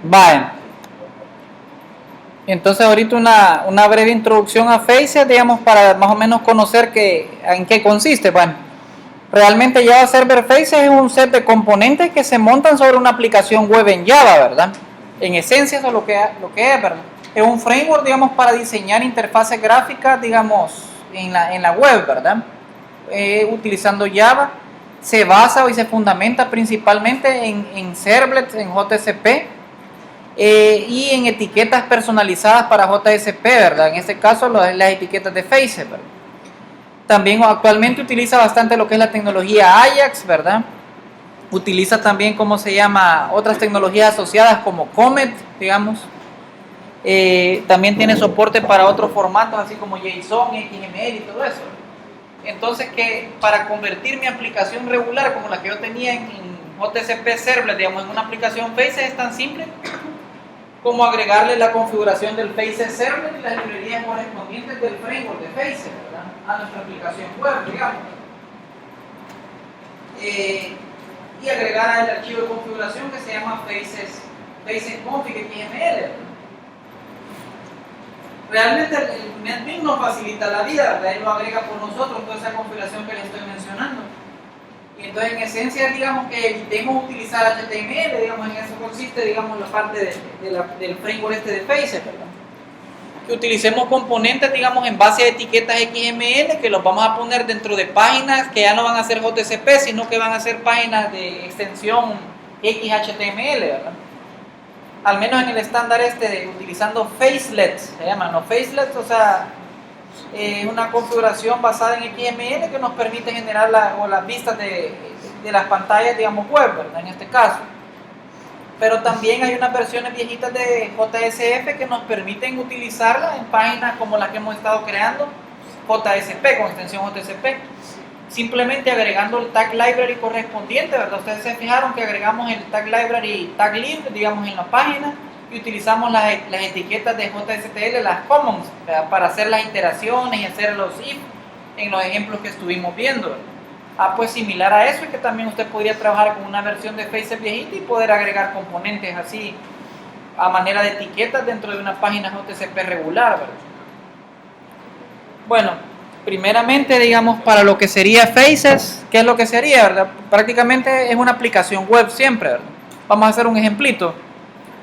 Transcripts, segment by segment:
Vale. Entonces ahorita una breve introducción a Faces, digamos, para más o menos conocer en qué consiste. Bueno, realmente Java Server Faces es un set de componentes que se montan sobre una aplicación web en Java, ¿verdad? En esencia eso es lo que es, ¿verdad? Es un framework, digamos, para diseñar interfaces gráficas, digamos, en la web, ¿verdad? Utilizando Java. Se basa y se fundamenta principalmente en servlets, en JSP, y en etiquetas personalizadas para JSP, ¿verdad? En este caso las etiquetas de Faces, ¿verdad? También actualmente utiliza bastante lo que es la tecnología Ajax, ¿verdad? Utiliza también, ¿cómo se llama?, otras tecnologías asociadas como Comet, digamos. También tiene soporte para otros formatos, así como JSON, XML y todo eso. Entonces, que para convertir mi aplicación regular, como la que yo tenía en JSP Servlet, digamos, en una aplicación Faces, es tan simple como agregarle la configuración del Faces Servlet y las librerías correspondientes del framework de Faces, ¿verdad?, a nuestra aplicación web, digamos. Y agregar al archivo de configuración que se llama facesconfig.xml. Realmente el NetBeans nos facilita la vida, ¿verdad? Él lo agrega por nosotros toda esa configuración que les estoy mencionando. Y entonces, en esencia, digamos que evitemos utilizar HTML, digamos, en eso consiste, digamos, la parte del framework de Faces, ¿verdad? Que utilicemos componentes, digamos, en base a etiquetas XML, que los vamos a poner dentro de páginas que ya no van a ser JSP, sino que van a ser páginas de extensión XHTML, ¿verdad? Al menos en el estándar utilizando Facelets, se llama, ¿no? Facelets, o sea, es una configuración basada en XML que nos permite generar las vistas de las pantallas, digamos, web, ¿verdad? En este caso. Pero también hay unas versiones viejitas de JSF que nos permiten utilizarla en páginas como las que hemos estado creando, JSP, con extensión JSP, simplemente agregando el tag library correspondiente, ¿verdad? Ustedes se fijaron que agregamos el tag library tag lib, digamos, en la página, y utilizamos las etiquetas de JSTL, las commons, ¿verdad?, para hacer las iteraciones y hacer los if en los ejemplos que estuvimos viendo, ¿verdad? Pues similar a eso es que también usted podría trabajar con una versión de Faces viejita y poder agregar componentes así a manera de etiquetas dentro de una página JSP regular, ¿verdad? Bueno, primeramente, digamos, para lo que sería Faces, ¿qué es lo que sería, verdad? Prácticamente es una aplicación web siempre, ¿verdad? Vamos a hacer un ejemplito.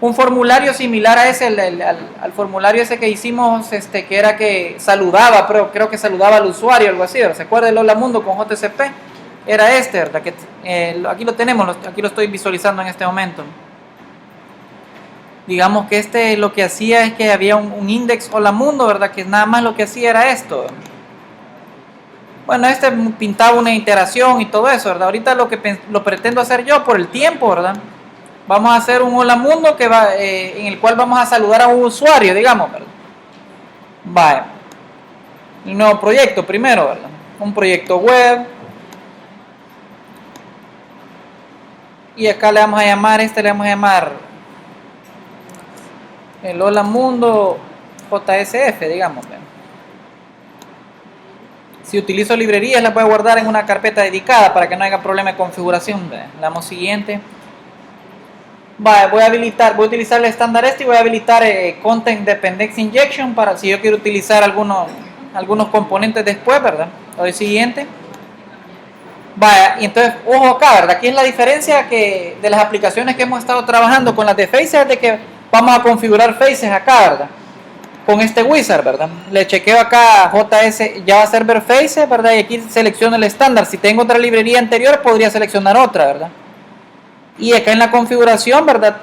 Un formulario similar a ese, al formulario ese que hicimos, que era que saludaba, pero creo que saludaba al usuario, algo así, ¿verdad? ¿Se acuerda del Hola Mundo con JSP? Era ¿verdad? Que, aquí lo tenemos, aquí lo estoy visualizando en este momento. Digamos que lo que hacía es que había un index Hola Mundo, ¿verdad? Que nada más lo que hacía era esto. Bueno, pintaba una iteración y todo eso, ¿verdad? Ahorita lo pretendo hacer yo por el tiempo, ¿verdad? Vamos a hacer un Hola Mundo en el cual vamos a saludar a un usuario, digamos, ¿verdad? Vale. El nuevo proyecto primero, ¿verdad? Un proyecto web. Y acá le vamos a llamar, le vamos a llamar el Hola Mundo JSF, digamos, ¿verdad? Si utilizo librerías, las voy a guardar en una carpeta dedicada para que no haya problema de configuración, ¿verdad? Le damos siguiente. Vale, voy a utilizar el estándar y voy a habilitar Content Dependency Injection para si yo quiero utilizar algunos componentes después, ¿verdad? Le doy siguiente. Vaya, y entonces, ojo acá, ¿verdad? Aquí es la diferencia de las aplicaciones que hemos estado trabajando con las de Faces, de que vamos a configurar Faces acá, ¿verdad? Con este wizard, ¿verdad? Le chequeo acá Java Server Faces, ¿verdad? Y aquí selecciono el estándar. Si tengo otra librería anterior, podría seleccionar otra, ¿verdad? Y acá en la configuración, ¿verdad?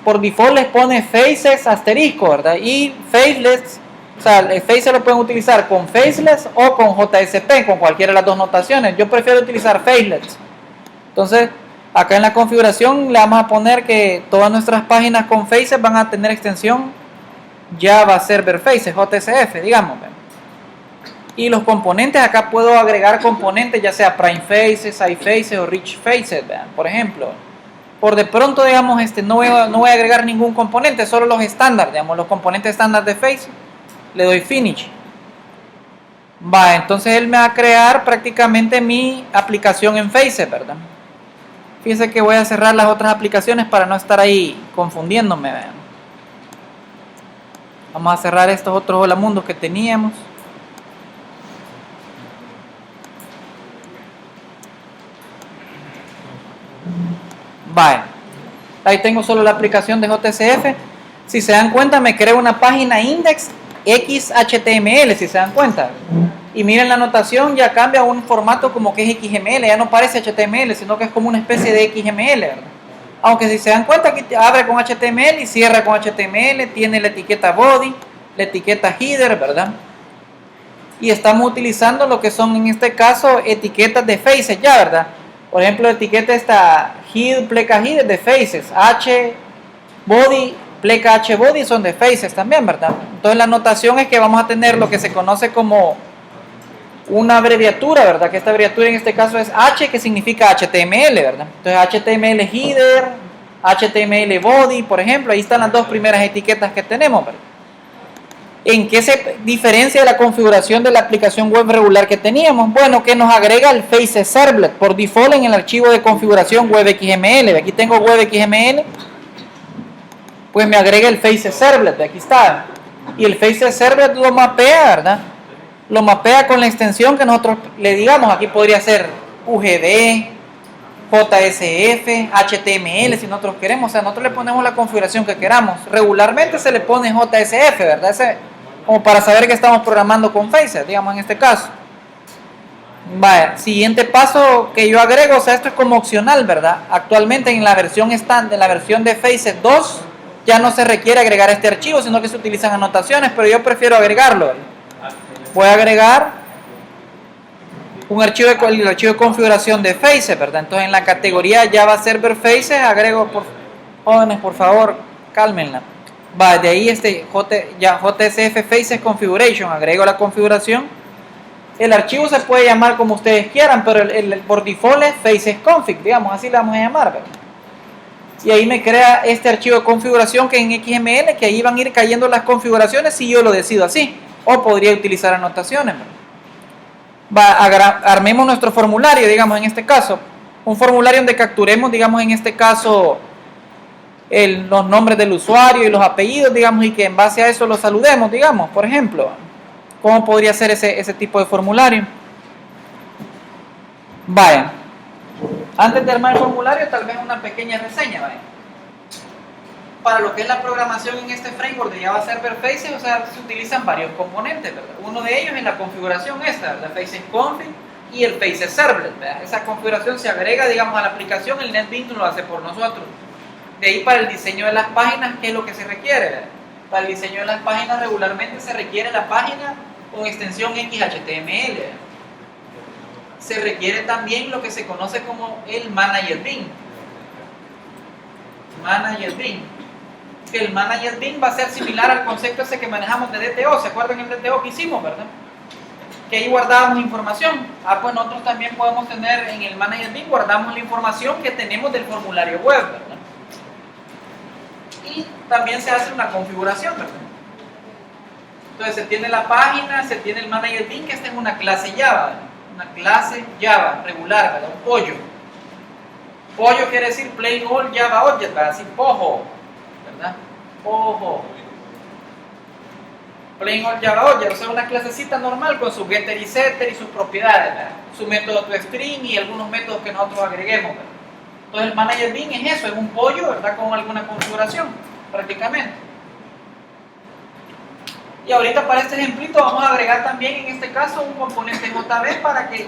Por default les pone Faces asterisco, ¿verdad? Y Faceless, o sea, el Faces lo pueden utilizar con Faceless o con JSP, con cualquiera de las dos notaciones. Yo prefiero utilizar Faceless. Entonces, acá en la configuración le vamos a poner que todas nuestras páginas con Faces van a tener extensión Java Server Faces, JSF, digamos. Y los componentes, acá puedo agregar componentes, ya sea Prime Faces, iFaces o Rich Faces, ¿verdad? Por ejemplo. Por de pronto, digamos, no voy a agregar ningún componente, solo los estándar, digamos, los componentes estándar de Face. Le doy Finish. Entonces él me va a crear prácticamente mi aplicación en Faces, ¿verdad? Fíjense que voy a cerrar las otras aplicaciones para no estar ahí confundiéndome, vean. Vamos a cerrar estos otros holamundos que teníamos. Vale, ahí tengo solo la aplicación de JCF. Si se dan cuenta, me creo una página index XHTML, si se dan cuenta. Y miren la notación, ya cambia a un formato como que es XML, ya no parece HTML, sino que es como una especie de XML, ¿verdad? Aunque si se dan cuenta, aquí abre con HTML y cierra con HTML, tiene la etiqueta body, la etiqueta header, ¿verdad? Y estamos utilizando lo que son en este caso etiquetas de faces ya, ¿verdad? Por ejemplo, la etiqueta esta head, pleca header de faces, H body, pleca H body son de faces también, ¿verdad? Entonces la notación es que vamos a tener lo que se conoce como una abreviatura, ¿verdad? Que esta abreviatura en este caso es H, que significa HTML, ¿verdad? Entonces HTML header, HTML body, por ejemplo, ahí están las dos primeras etiquetas que tenemos, ¿verdad? ¿En qué se diferencia de la configuración de la aplicación web regular que teníamos? Bueno, que nos agrega el Faces Servlet por default en el archivo de configuración web XML. Aquí tengo web XML, pues me agrega el Faces Servlet, aquí está. Y el Faces Servlet lo mapea, ¿verdad? Lo mapea con la extensión que nosotros le digamos. Aquí podría ser UGB, JSF, HTML si nosotros queremos. O sea, nosotros le ponemos la configuración que queramos. Regularmente se le pone JSF, ¿verdad? Como para saber que estamos programando con Faces, digamos en este caso. Vale, siguiente paso que yo agrego, o sea, esto es como opcional, ¿verdad? Actualmente en la versión estándar, en la versión de Faces 2, ya no se requiere agregar este archivo, sino que se utilizan anotaciones, pero yo prefiero agregarlo, ¿verdad? Voy a agregar un archivo el archivo de configuración de Faces, ¿verdad? Entonces en la categoría Java Server Faces agrego, jóvenes, por favor, cálmenla. Va, de ahí JSF Faces Configuration, agrego la configuración. El archivo se puede llamar como ustedes quieran, pero por default es Faces Config, digamos, así le vamos a llamar, ¿verdad? Y ahí me crea este archivo de configuración que en XML, que ahí van a ir cayendo las configuraciones si yo lo decido así. O podría utilizar anotaciones, ¿verdad? Armemos nuestro formulario, digamos, en este caso. Un formulario donde capturemos, digamos, en este caso, los nombres del usuario y los apellidos, digamos, y que en base a eso los saludemos, digamos, por ejemplo. ¿Cómo podría ser ese tipo de formulario? Vaya. Antes de armar el formulario, tal vez una pequeña reseña, ¿vale? Para lo que es la programación en este framework de Java Server Faces, o sea, se utilizan varios componentes, ¿verdad? Uno de ellos es la configuración esta, la Faces Config y el Faces Servlet, ¿verdad? Esa configuración se agrega, digamos, a la aplicación, el NetBeans lo hace por nosotros. De ahí para el diseño de las páginas, ¿qué es lo que se requiere, ¿verdad? Para el diseño de las páginas regularmente se requiere la página con extensión XHTML, ¿verdad? Se requiere también lo que se conoce como el Manager Bean. Manager Bean. Que el Manager Bean va a ser similar al concepto ese que manejamos de DTO. ¿Se acuerdan el DTO que hicimos, verdad? Que ahí guardábamos información. Pues nosotros también podemos tener en el Manager Bean, guardamos la información que tenemos del formulario web, ¿verdad? Y también se hace una configuración, ¿verdad? Entonces se tiene la página, se tiene el Manager Bean, que esta es una clase Java, ¿verdad? Una clase Java regular, ¿verdad? Un pollo. Pollo quiere decir plain old Java object, ¿verdad? Así pojo, ¿verdad? Pojo. Plain old Java object, o sea, una clasecita normal con su getter y setter y sus propiedades, ¿verdad? Su método toString y algunos métodos que nosotros agreguemos, ¿verdad? Entonces el Manager Bean es eso, es un pollo, ¿verdad? Con alguna configuración, prácticamente. Y ahorita para este ejemplito vamos a agregar también en este caso un componente JB para que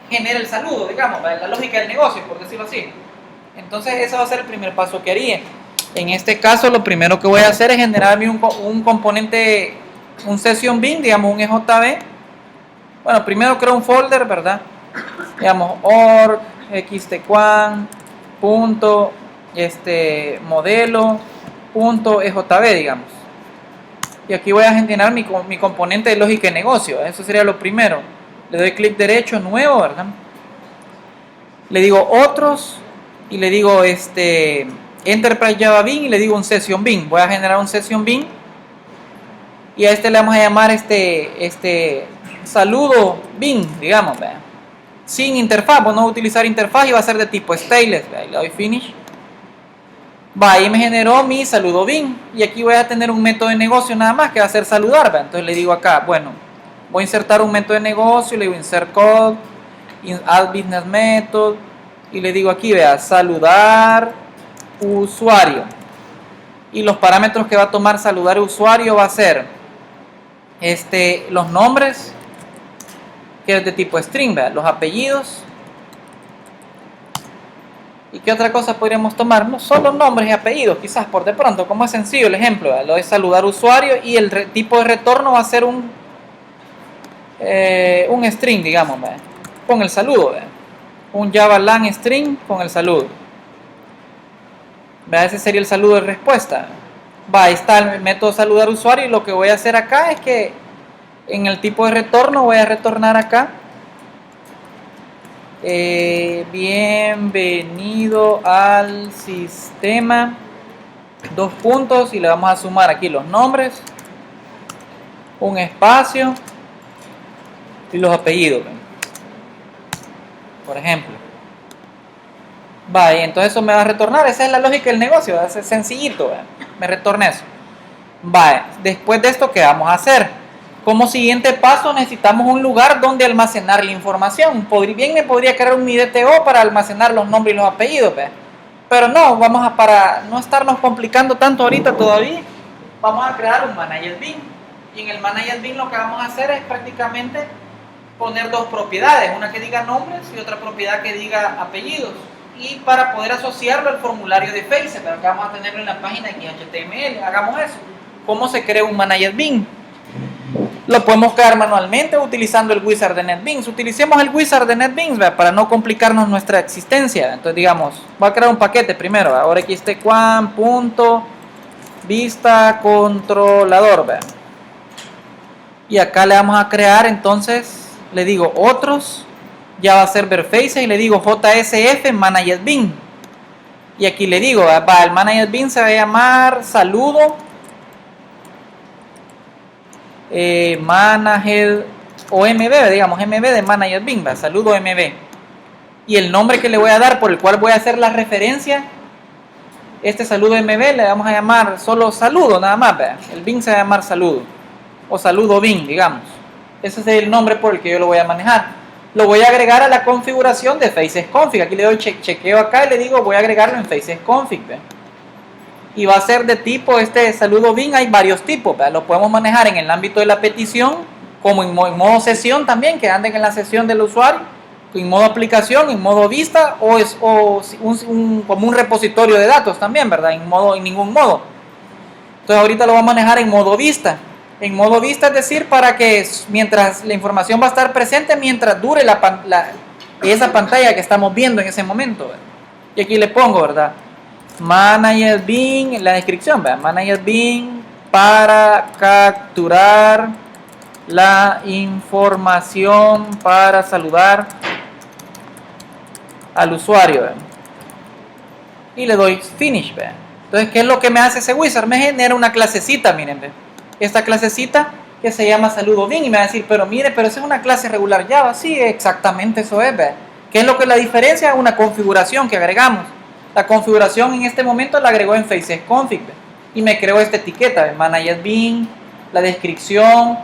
genere el saludo, digamos, la lógica del negocio, por decirlo así. Entonces ese va a ser el primer paso que haría. En este caso lo primero que voy a hacer es generarme un componente, un session bin, digamos un EJB. Bueno, primero creo un folder, ¿verdad? Digamos org xtquan punto modelo punto EJB, digamos. Y aquí voy a generar mi componente de lógica de negocio. Eso sería lo primero. Le doy clic derecho, nuevo, ¿verdad? Le digo otros y le digo Enterprise Java Bean y le digo un Session Bean. Voy a generar un Session Bean y a le vamos a llamar saludo Bean, digamos, ¿verdad? Sin interfaz, pues no voy a utilizar interfaz y va a ser de tipo stateless, ¿verdad? Y le doy finish. Va, ahí me generó mi saludo bin. Y aquí voy a tener un método de negocio nada más que va a ser saludar. ¿Va? Entonces le digo acá, bueno, voy a insertar un método de negocio, le digo insert code, add business method, y le digo aquí, vea, saludar usuario. Y los parámetros que va a tomar saludar usuario va a ser los nombres, que es de tipo string, ¿vea? Los apellidos. ¿Y qué otra cosa podríamos tomar? No solo nombres y apellidos, quizás por de pronto, como es sencillo el ejemplo, ¿vea? Lo de saludar usuario y el tipo de retorno va a ser un string, digamos, ¿vea? Con el saludo, ¿vea? Un Java lang string con el saludo. ¿Vea? Ese sería el saludo de respuesta. Va, ahí está el método saludar usuario y lo que voy a hacer acá es que en el tipo de retorno voy a retornar acá bienvenido al sistema, dos puntos, y le vamos a sumar aquí los nombres, un espacio y los apellidos, por ejemplo. Va, y entonces eso me va a retornar. Esa es la lógica del negocio, es sencillito, me retorna eso. Va, después de esto, ¿qué vamos a hacer? Como siguiente paso necesitamos un lugar donde almacenar la información. Bien me podría crear un IDTO para almacenar los nombres y los apellidos, ¿ve? Pero no, para no estarnos complicando tanto ahorita todavía, vamos a crear un manager bin. Y en el manager bin lo que vamos a hacer es prácticamente poner dos propiedades, una que diga nombres y otra propiedad que diga apellidos. Y para poder asociarlo al formulario de Facebook, pero que vamos a tenerlo en la página aquí en HTML, hagamos eso. ¿Cómo se crea un manager bin? Lo podemos crear manualmente utilizando el wizard de NetBeans. Utilicemos el wizard de NetBeans, ¿verdad? Para no complicarnos nuestra existencia. Entonces, digamos, voy a crear un paquete primero, ¿verdad? Ahora aquí vista controlador, ¿verdad? Y acá le vamos a crear, entonces, le digo otros, Java Server Faces, y le digo JSF Manager Bin. Y aquí le digo, ¿verdad? El Manager Bin se va a llamar saludo. Manager o MB, digamos MB de Manager Bin, saludo MB, y el nombre que le voy a dar por el cual voy a hacer la referencia, saludo MB le vamos a llamar solo saludo nada más, el bin se va a llamar saludo o saludo bin, digamos. Ese es el nombre por el que yo lo voy a manejar. Lo voy a agregar a la configuración de FacesConfig. Aquí le doy chequeo acá y le digo voy a agregarlo en FacesConfig, y va a ser de tipo saludo bin. Hay varios tipos, ¿verdad? Lo podemos manejar en el ámbito de la petición, como en modo sesión también, que anden en la sesión del usuario, en modo aplicación, en modo vista, como un repositorio de datos también, ¿verdad? En ningún modo. Entonces ahorita lo vamos a manejar en modo vista. En modo vista, es decir, para que mientras la información va a estar presente, mientras dure esa pantalla que estamos viendo en ese momento, ¿verdad? Y aquí le pongo, ¿verdad? Manager bin, en la descripción, ¿verdad? Manager bin para capturar la información para saludar al usuario, ¿verdad? Y le doy finish, ¿verdad? Entonces, ¿qué es lo que me hace ese wizard? Me genera una clasecita, miren, ¿verdad? Esta clasecita que se llama saludo bin, y me va a decir, pero mire, pero esa es una clase regular Java. Sí, exactamente eso es, ¿verdad? ¿Qué es lo que la diferencia? Una configuración que agregamos. La configuración en este momento la agregó en FacesConfig y me creó esta etiqueta de Manager Bin, la descripción,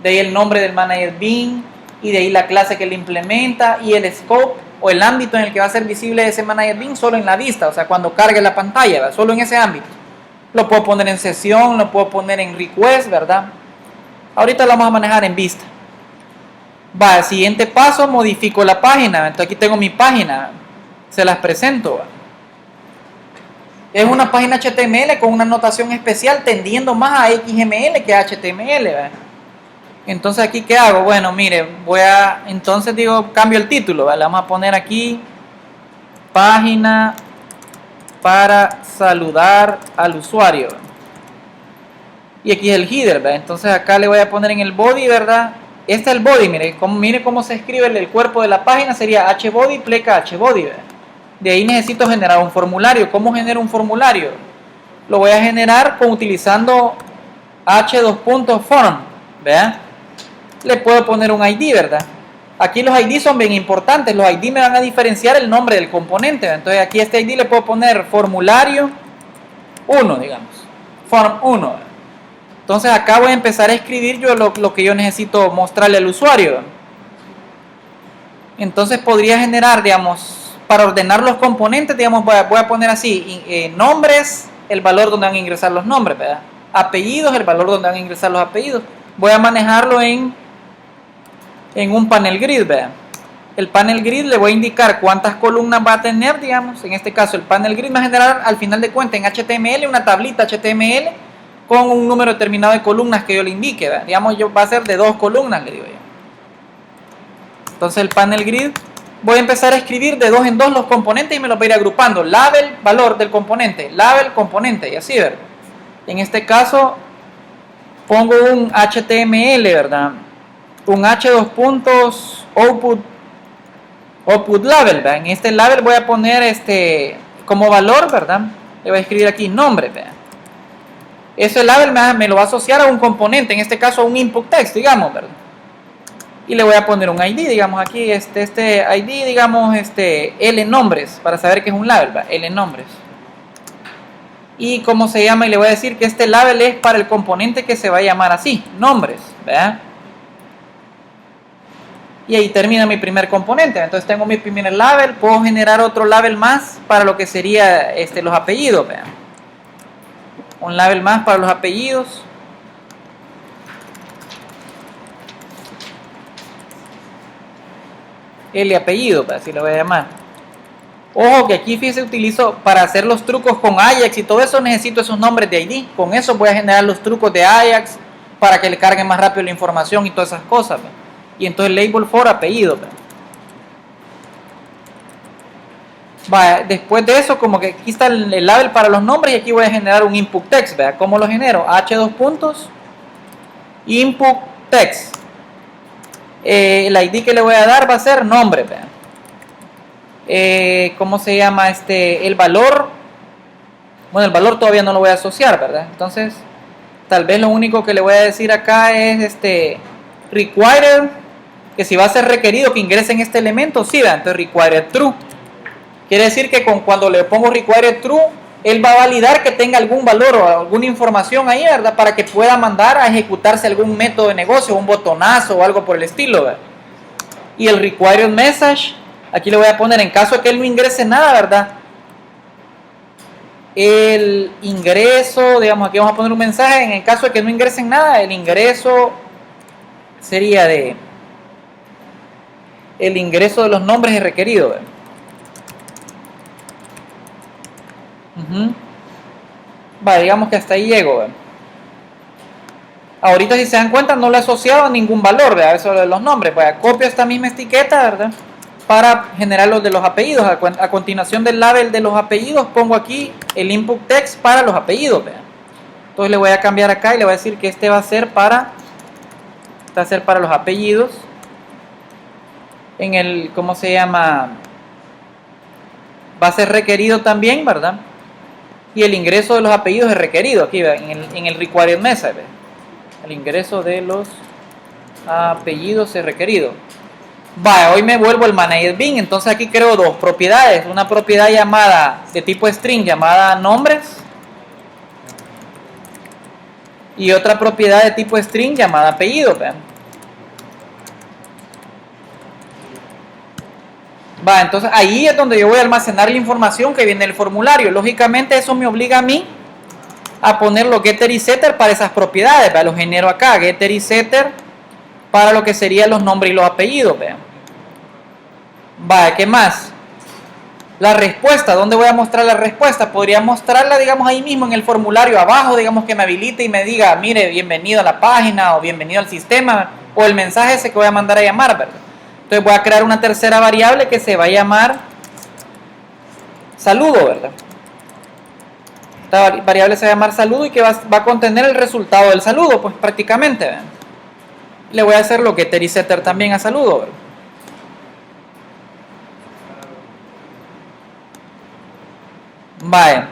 de ahí el nombre del Manager Bin y de ahí la clase que le implementa y el scope o el ámbito en el que va a ser visible ese Manager Bin solo en la vista, o sea, cuando cargue la pantalla, ¿verdad? Solo en ese ámbito. Lo puedo poner en sesión, lo puedo poner en request, ¿verdad? Ahorita lo vamos a manejar en vista. Va, el siguiente paso, modifico la página. Entonces aquí tengo mi página, se las presento, ¿verdad? Es una página HTML con una notación especial tendiendo más a XML que a HTML, ¿verdad? Entonces aquí, ¿qué hago? Bueno, mire, entonces cambio el título, ¿verdad? Le vamos a poner aquí página para saludar al usuario, ¿verdad? Y aquí es el header, ¿verdad? Entonces acá le voy a poner en el body, ¿verdad? Este es el body, mire cómo se escribe el cuerpo de la página, sería hbody pleca hbody, ¿verdad? De ahí necesito generar un formulario. ¿Cómo genero un formulario? Lo voy a generar utilizando h2.form, ¿verdad? Le puedo poner un ID, ¿verdad? Aquí los ID son bien importantes. Los ID me van a diferenciar el nombre del componente, ¿verdad? Entonces aquí ID le puedo poner formulario 1, digamos. Form 1. Entonces acá voy a empezar a escribir yo lo que yo necesito mostrarle al usuario. Entonces podría generar, digamos, para ordenar los componentes, digamos, voy a poner así, nombres, el valor donde van a ingresar los nombres, ¿verdad? Apellidos, el valor donde van a ingresar los apellidos. Voy a manejarlo en un panel grid, ¿verdad? El panel grid le voy a indicar cuántas columnas va a tener, digamos, en este caso el panel grid va a generar al final de cuentas en HTML una tablita HTML con un número determinado de columnas que yo le indique, ¿verdad? Digamos, va a ser de 2 columnas, le digo yo. Entonces el panel grid, voy a empezar a escribir de 2 en 2 los componentes y me los voy a ir agrupando. Label, valor del componente, label, componente, y así, ¿verdad? En este caso, pongo un HTML, ¿verdad? Un H2 puntos, output label, ¿verdad? En este label voy a poner como valor, ¿verdad? Le voy a escribir aquí nombre, ¿verdad? Ese label me lo va a asociar a un componente, en este caso a un input text, digamos, ¿verdad? Y le voy a poner un ID, digamos aquí, este ID, digamos, L nombres, para saber que es un label, ¿verdad? L nombres. Y cómo se llama, y le voy a decir que este label es para el componente que se va a llamar así, nombres, ¿verdad? Y ahí termina mi primer componente. Entonces tengo mi primer label, puedo generar otro label más para lo que sería los apellidos, ¿verdad? Un label más para los apellidos. El apellido, así lo voy a llamar. Ojo que aquí, fíjense, utilizo para hacer los trucos con Ajax y todo eso, necesito esos nombres de ID. Con eso voy a generar los trucos de Ajax para que le cargue más rápido la información y todas esas cosas, ¿verdad? Y entonces label for apellido, ¿verdad? Vaya, después de eso, como que aquí está el label para los nombres y aquí voy a generar un input text, ¿verdad? ¿Cómo lo genero? H2 puntos, input text. El ID que le voy a dar va a ser nombre, ¿verdad? ¿Cómo se llama? El valor. Bueno, el valor todavía no lo voy a asociar, ¿verdad? Entonces, tal vez lo único que le voy a decir acá es required, que si va a ser requerido que ingresen este elemento, sí, ¿verdad? Entonces required true. Quiere decir que cuando le pongo required true, él va a validar que tenga algún valor o alguna información ahí, ¿verdad? Para que pueda mandar a ejecutarse algún método de negocio, un botonazo o algo por el estilo, ¿verdad? Y el required message, aquí le voy a poner, en caso de que él no ingrese nada, ¿verdad? El ingreso, digamos, aquí vamos a poner un mensaje, en el caso de que no ingresen nada, el ingreso sería el ingreso de los nombres es requerido, ¿verdad? Vale, digamos que hasta ahí llego, ¿verdad? Ahorita, si se dan cuenta, no le he asociado ningún valor, ¿verdad? Eso de los nombres. Pues copio esta misma etiqueta, ¿verdad? Para generar los de los apellidos. A continuación del label de los apellidos, pongo aquí el input text para los apellidos, ¿verdad? Entonces le voy a cambiar acá y le voy a decir que va a ser para los apellidos. En el, ¿cómo se llama? Va a ser requerido también, ¿verdad? Y el ingreso de los apellidos es requerido aquí, ¿verdad? En el required message, ¿verdad? El ingreso de los apellidos es requerido. Vaya, hoy me vuelvo al manager Bing, entonces aquí creo dos propiedades. Una propiedad llamada de tipo string llamada nombres y otra propiedad de tipo string llamada apellido, ¿verdad? Va, entonces ahí es donde yo voy a almacenar la información que viene del formulario. Lógicamente eso me obliga a mí a poner los getter y setter para esas propiedades, ¿verdad? Los genero acá, getter y setter para lo que serían los nombres y los apellidos, ¿verdad? Vale, ¿qué más? La respuesta, ¿dónde voy a mostrar la respuesta? Podría mostrarla, digamos, ahí mismo en el formulario abajo, digamos, que me habilite y me diga, mire, bienvenido a la página o bienvenido al sistema, o el mensaje ese que voy a mandar a llamar, ¿verdad? Entonces voy a crear una tercera variable que se va a llamar saludo, ¿verdad? Esta variable se va a llamar saludo y que va a contener el resultado del saludo, pues prácticamente, ¿verdad? Le voy a hacer lo getter y setter también a saludo, ¿verdad? Vale.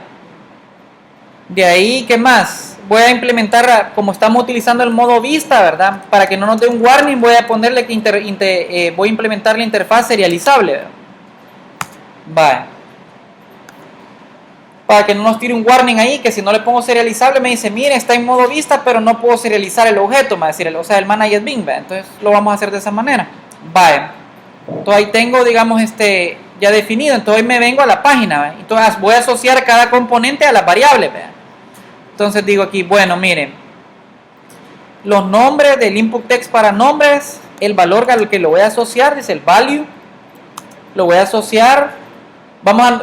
De ahí, ¿qué más? Voy a implementar, como estamos utilizando el modo vista, ¿verdad? Para que no nos dé un warning, voy a ponerle que voy a implementar la interfaz serializable, ¿verdad? Vale. para que no nos tire un warning ahí, que si no le pongo serializable me dice, mire, está en modo vista, pero no puedo serializar el objeto, me va a decir, o sea, el manager Bing, ¿ve? Entonces lo vamos a hacer de esa manera. Vaya, entonces ahí tengo, digamos, ya definido, entonces me vengo a la página, ¿ve? Entonces voy a asociar cada componente a las variables, ¿ve? Entonces digo aquí, bueno, miren, los nombres del input text para nombres, el valor al que lo voy a asociar, dice el value, lo voy a asociar.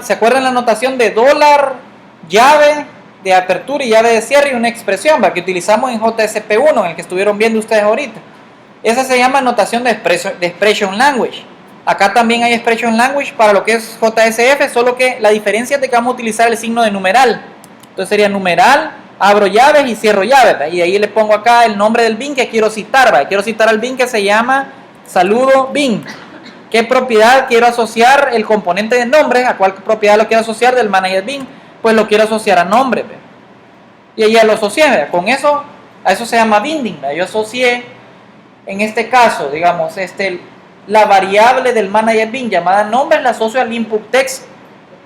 ¿Se acuerdan la notación de dólar, llave de apertura y llave de cierre y una expresión que utilizamos en JSP1, en el que estuvieron viendo ustedes ahorita? Esa se llama notación de expression language. Acá también hay expression language para lo que es JSF, solo que la diferencia es de que vamos a utilizar el signo de numeral. Entonces sería numeral, abro llaves y cierro llaves, ¿va? Y de ahí le pongo acá el nombre del bin que quiero citar, ¿va? Quiero citar al bin que se llama saludo bin. ¿Qué propiedad quiero asociar el componente de nombre? ¿A cuál propiedad lo quiero asociar del manager bin? Pues lo quiero asociar a nombre, ¿ve? Y ahí ya lo asocié, ¿ve? Con eso, a eso se llama binding, ¿ve? Yo asocié, en este caso, digamos, la variable del manager bin llamada nombre la asocio al input text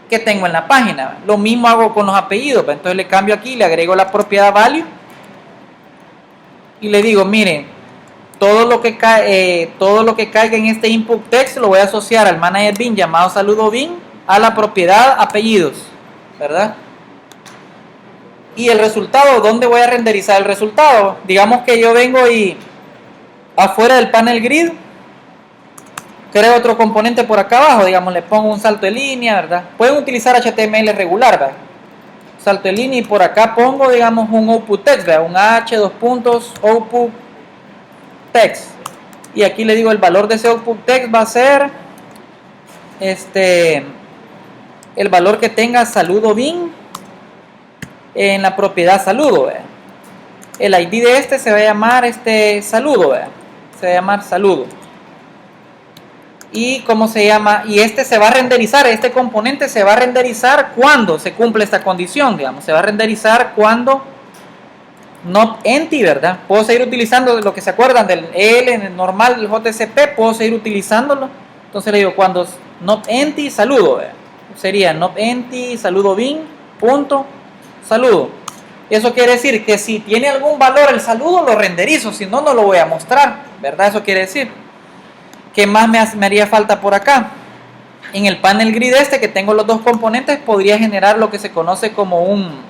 que tengo en la página, ¿ve? Lo mismo hago con los apellidos, ¿ve? Entonces le cambio aquí, le agrego la propiedad value y le digo, miren, todo lo que caiga en este input text lo voy a asociar al manager bin llamado saludo bin a la propiedad apellidos, ¿verdad? Y el resultado, ¿dónde voy a renderizar el resultado? Digamos que yo vengo y afuera del panel grid creo otro componente por acá abajo, digamos, le pongo un salto de línea, ¿verdad? Pueden utilizar HTML regular, ¿verdad? Salto de línea y por acá pongo, digamos, un output text, ¿verdad? Un H, output text. Y aquí le digo el valor de ese output text va a ser el valor que tenga saludo bin en la propiedad saludo, ¿verdad? El ID de se va a llamar saludo, ¿verdad? Se va a llamar saludo. Y cómo se llama, y se va a renderizar, este componente se va a renderizar cuando se cumple esta condición, digamos, se va a renderizar cuando not empty, ¿verdad? Puedo seguir utilizando lo que se acuerdan del L en el normal del JSP, puedo seguir utilizándolo. Entonces le digo cuando not empty saludo, ¿verdad? Sería not empty saludo bin punto saludo. Eso quiere decir que si tiene algún valor el saludo lo renderizo, si no, no lo voy a mostrar, ¿verdad? Eso quiere decir. ¿Qué más me haría falta por acá? En el panel grid que tengo los dos componentes, podría generar lo que se conoce como un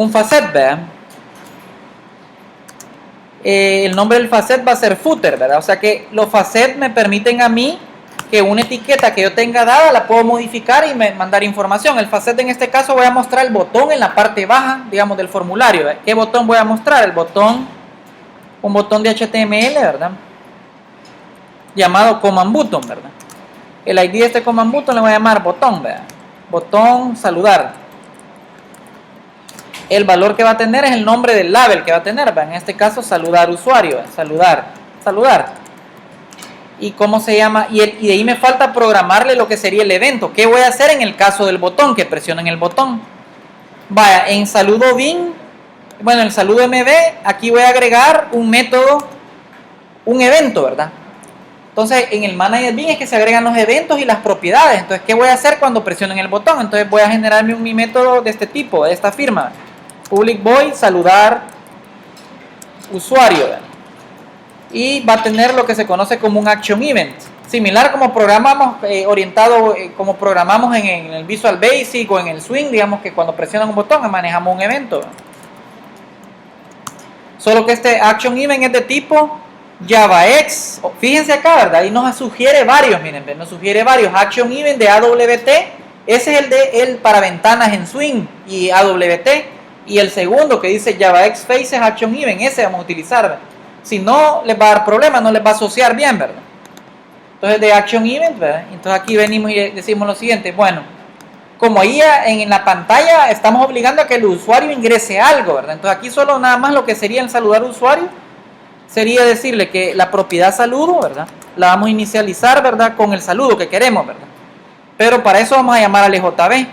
facet, ¿verdad? El nombre del facet va a ser footer, ¿verdad? O sea que los facets me permiten a mí que una etiqueta que yo tenga dada la puedo modificar y mandar información. El facet en este caso voy a mostrar el botón en la parte baja, digamos, del formulario, ¿verdad? ¿Qué botón voy a mostrar? Un botón de HTML, ¿verdad? Llamado command button, ¿verdad? El ID de este command button le voy a llamar botón, ¿verdad? Botón saludar. El valor que va a tener es el nombre del label que va a tener, ¿verdad? En este caso saludar usuario, ¿verdad? Saludar. ¿Y cómo se llama? Y de ahí me falta programarle lo que sería el evento. ¿Qué voy a hacer en el caso del botón? Que presionen el botón. Vaya, en saludo bin, bueno, el saludo MB, aquí voy a agregar un método, un evento, ¿verdad? Entonces, en el manager bin es que se agregan los eventos y las propiedades. Entonces, ¿qué voy a hacer cuando presionen el botón? Entonces, voy a generarme mi método de este tipo, de esta firma. Public void, saludar usuario, ¿verdad? Y va a tener lo que se conoce como un action event. Similar como programamos, como programamos en el Visual Basic o en el Swing, digamos que cuando presionan un botón manejamos un evento, ¿verdad? Solo que este action event es de tipo JavaX. Fíjense acá, ¿verdad? Y nos sugiere varios, miren, nos sugiere varios. Action event de AWT, ese es el para ventanas en Swing y AWT. Y el segundo que dice JavaX Faces Action Event, ese vamos a utilizar, ¿verdad? Si no, les va a dar problemas, no les va a asociar bien, ¿verdad? Entonces de Action Event, ¿verdad? Entonces aquí venimos y decimos lo siguiente, bueno, como ahí en la pantalla estamos obligando a que el usuario ingrese algo, ¿verdad? Entonces aquí solo nada más lo que sería el saludar usuario sería decirle que la propiedad saludo, ¿verdad? La vamos a inicializar, ¿verdad? Con el saludo que queremos, ¿verdad? Pero para eso vamos a llamar al EJB.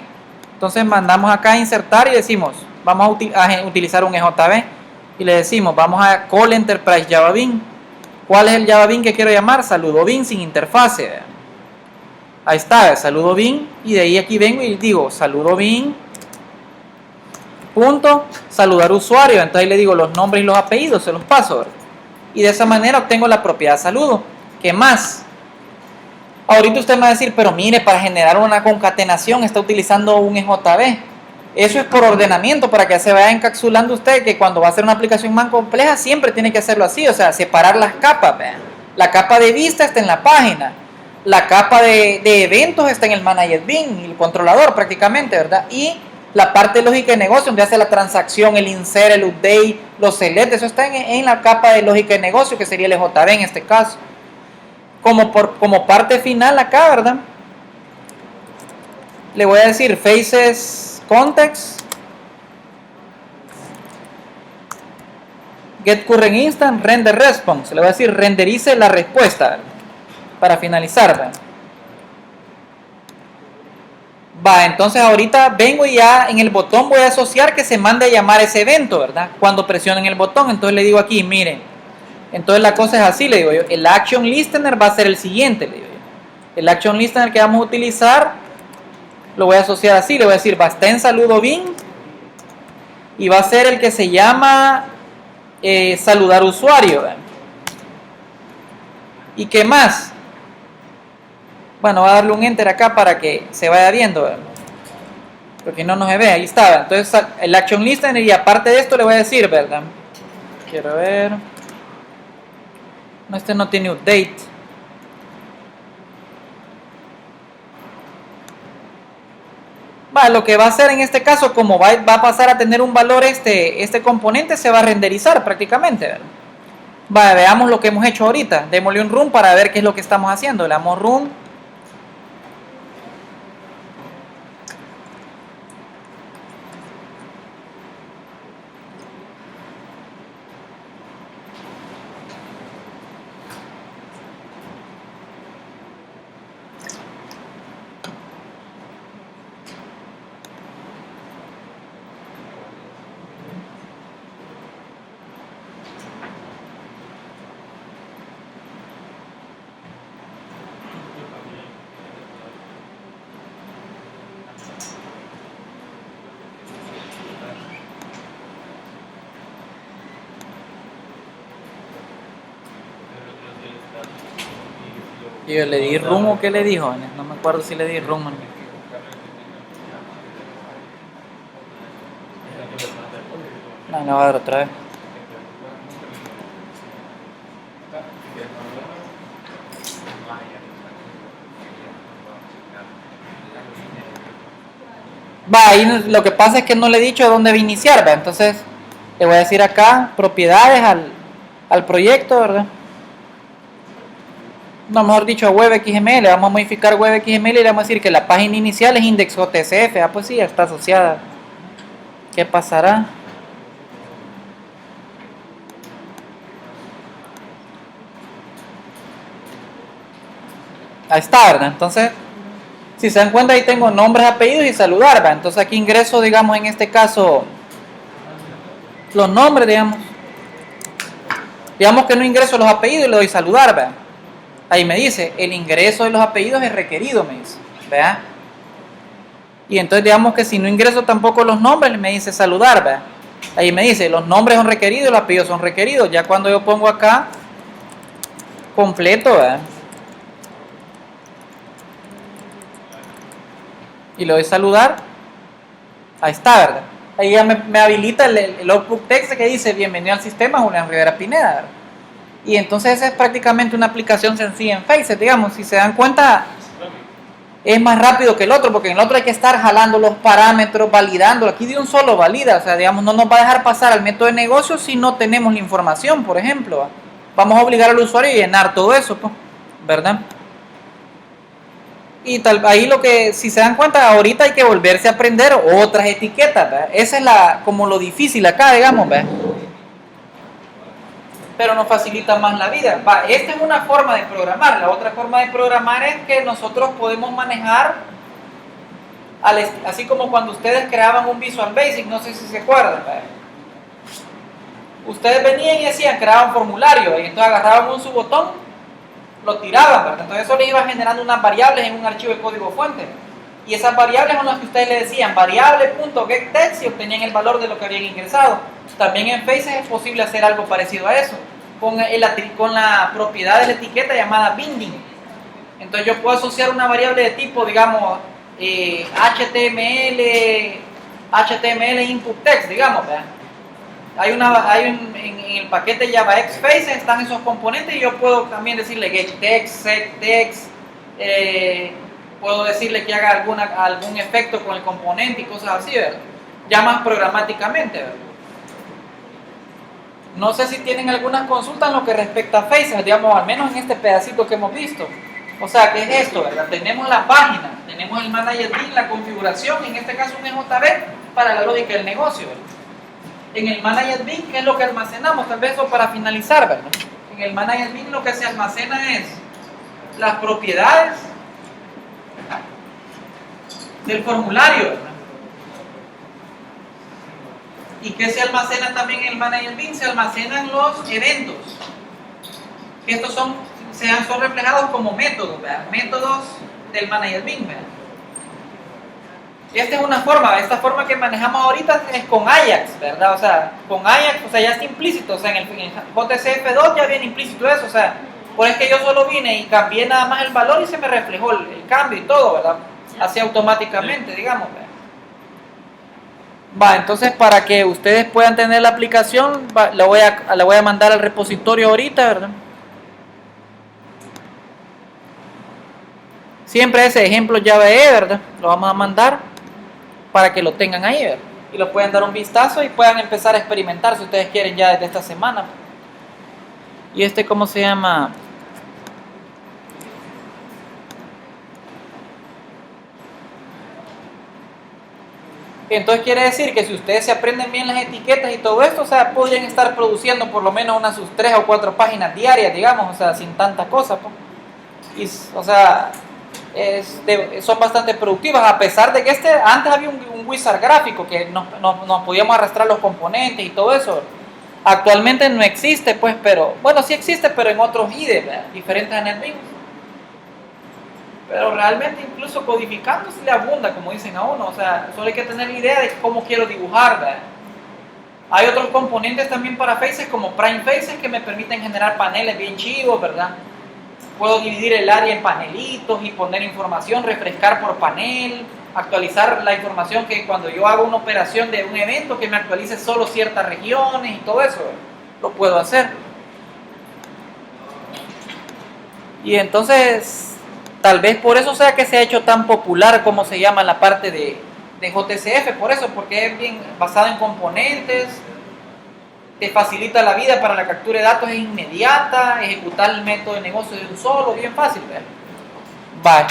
Entonces mandamos acá a insertar y decimos, vamos a utilizar un EJB y le decimos, vamos a call enterprise java bin. ¿Cuál es el java bin que quiero llamar? Saludo bin sin interfase, ¿verdad? Ahí está, saludo bin, y de ahí aquí vengo y digo saludo bin, punto, saludar usuario. Entonces ahí le digo los nombres y los apellidos, se los paso, ¿verdad? Y de esa manera obtengo la propiedad saludo. ¿Qué más? Ahorita usted me va a decir, pero mire, para generar una concatenación está utilizando un EJB. Eso es por ordenamiento, para que se vaya encapsulando usted que cuando va a hacer una aplicación más compleja siempre tiene que hacerlo así, o sea, separar las capas. ¿Vean? La capa de vista está en la página, la capa de eventos está en el manager bin, el controlador prácticamente, ¿verdad? Y la parte de lógica de negocio, donde hace la transacción, el insert, el update, los select, eso está en la capa de lógica de negocio, que sería el EJB en este caso. Como parte final acá, ¿verdad? Le voy a decir faces context, get current instant, render response. Le voy a decir renderice la respuesta, ¿verdad? Para finalizar, ¿verdad? Va, entonces ahorita vengo y ya en el botón voy a asociar que se mande a llamar ese evento, ¿verdad? Cuando presionen el botón, entonces le digo aquí, miren, entonces la cosa es así, le digo yo, el action listener va a ser el siguiente, le digo yo. El action listener que vamos a utilizar lo voy a asociar así, le voy a decir, va a estar en saludo bin y va a ser el que se llama saludar usuario, ¿verdad? ¿Y qué más? Bueno, voy a darle un enter acá para que se vaya viendo, ¿verdad? Porque no se ve, ahí está. Entonces el action listener, y aparte de esto le voy a decir, ¿verdad? Quiero ver. No, este no tiene update. Va, lo que va a hacer en este caso, como va a pasar a tener un valor este componente, se va a renderizar prácticamente, ¿verdad? Va, veamos lo que hemos hecho ahorita. Démosle un run para ver qué es lo que estamos haciendo. Le damos run. Y yo le di run o qué le dijo, no me acuerdo si le di run o no. No, no va a dar otra vez. Va, ahí lo que pasa es que no le he dicho dónde va a iniciar, ¿verdad? Entonces le voy a decir acá, propiedades al proyecto, ¿verdad? No, mejor dicho, a WebXML, vamos a modificar WebXML y le vamos a decir que la página inicial es index.tsf. Ah, pues sí, ya está asociada. ¿Qué pasará? Ahí está, ¿verdad? Entonces, si se dan cuenta, ahí tengo nombres, apellidos y saludar, ¿verdad? Entonces aquí ingreso, digamos, en este caso, los nombres, digamos. Digamos que no ingreso los apellidos y le doy saludar, ¿verdad? Ahí me dice, el ingreso de los apellidos es requerido, me dice, ¿verdad? Y entonces digamos que si no ingreso tampoco los nombres, me dice saludar, ¿verdad? Ahí me dice, los nombres son requeridos, los apellidos son requeridos. Ya cuando yo pongo acá, completo, ¿verdad? Y le doy saludar, ahí está, ¿verdad? Ahí ya me habilita el output text que dice, bienvenido al sistema, Julián Rivera Pineda, ¿verdad? Y entonces esa es prácticamente una aplicación sencilla en Faceit, digamos. Si se dan cuenta, es más rápido que el otro, porque en el otro hay que estar jalando los parámetros, validando. Aquí de un solo valida, o sea, digamos, no nos va a dejar pasar al método de negocio si no tenemos la información, por ejemplo. Vamos a obligar al usuario a llenar todo eso, pues, ¿verdad? Y ahí lo que, si se dan cuenta, ahorita hay que volverse a aprender otras etiquetas, ¿verdad? Esa es como lo difícil acá, digamos, ¿verdad? Pero nos facilita más la vida. Esta es una forma de programar. La otra forma de programar es que nosotros podemos manejar, así como cuando ustedes creaban un Visual Basic, no sé si se acuerdan, ¿verdad? Ustedes venían y decían, creaban formulario, y entonces agarraban un su botón lo tiraban, ¿verdad? Entonces eso les iba generando unas variables en un archivo de código fuente. Y esas variables son las que ustedes le decían variable.getText y obtenían el valor de lo que habían ingresado. También en Faces es posible hacer algo parecido a eso, con la propiedad de la etiqueta llamada binding. Entonces yo puedo asociar una variable de tipo, digamos, HTML input text, digamos, ¿verdad? En el paquete JavaX Faces están esos componentes y yo puedo también decirle getText, setText, puedo decirle que haga algún efecto con el componente y cosas así, ¿verdad? Ya más programáticamente, ¿verdad? No sé si tienen algunas consultas en lo que respecta a Faces, digamos, al menos en este pedacito que hemos visto. O sea, ¿qué es esto, verdad? Tenemos la página, tenemos el Manager Bin, la configuración, en este caso un EJB para la lógica del negocio, ¿verdad? En el Manager Bin, ¿qué es lo que almacenamos? Tal vez eso para finalizar, ¿verdad? En el Manager Bin lo que se almacena es las propiedades del formulario, ¿verdad? ¿Y qué se almacena también en el Manager Bin? Se almacenan los eventos. Estos son reflejados como métodos, ¿verdad? Métodos del Manager Bin, ¿verdad? Esta es una forma, esta forma que manejamos ahorita es con Ajax, ¿verdad? O sea, con Ajax, o sea, ya está implícito, o sea, en el JCF2 ya viene implícito eso, o sea, por eso que yo solo vine y cambié nada más el valor y se me reflejó el cambio y todo, ¿verdad? Así automáticamente, digamos, ¿verdad? Va, entonces para que ustedes puedan tener la aplicación, la voy a mandar al repositorio ahorita, ¿verdad? Siempre ese ejemplo JavaE, ¿verdad? Lo vamos a mandar para que lo tengan ahí, ¿verdad? Y lo pueden dar un vistazo y puedan empezar a experimentar si ustedes quieren ya desde esta semana. Y ¿cómo se llama? Entonces quiere decir que si ustedes se aprenden bien las etiquetas y todo esto, o sea, podrían estar produciendo por lo menos unas sus 3 o 4 páginas diarias, digamos, o sea, sin tanta cosa, pues. Y, o sea, son bastante productivas, a pesar de que antes había un wizard gráfico que nos podíamos arrastrar los componentes y todo eso. Actualmente no existe, pues, pero, bueno, sí existe, pero en otros IDE, ¿verdad? Diferentes a NetBeans. Pero realmente incluso codificando se le abunda, como dicen a uno, o sea, solo hay que tener la idea de cómo quiero dibujar, ¿verdad? Hay otros componentes también para Faces como Prime Faces que me permiten generar paneles bien chidos, ¿verdad? Puedo dividir el área en panelitos y poner información, refrescar por panel, actualizar la información que cuando yo hago una operación de un evento que me actualice solo ciertas regiones y todo eso, lo puedo hacer. Y entonces, tal vez por eso sea que se ha hecho tan popular como se llama la parte de JCF, por eso, porque es bien basada en componentes, te facilita la vida para la captura de datos, es inmediata, ejecutar el método de negocio de un solo, bien fácil, ¿verdad? Vale.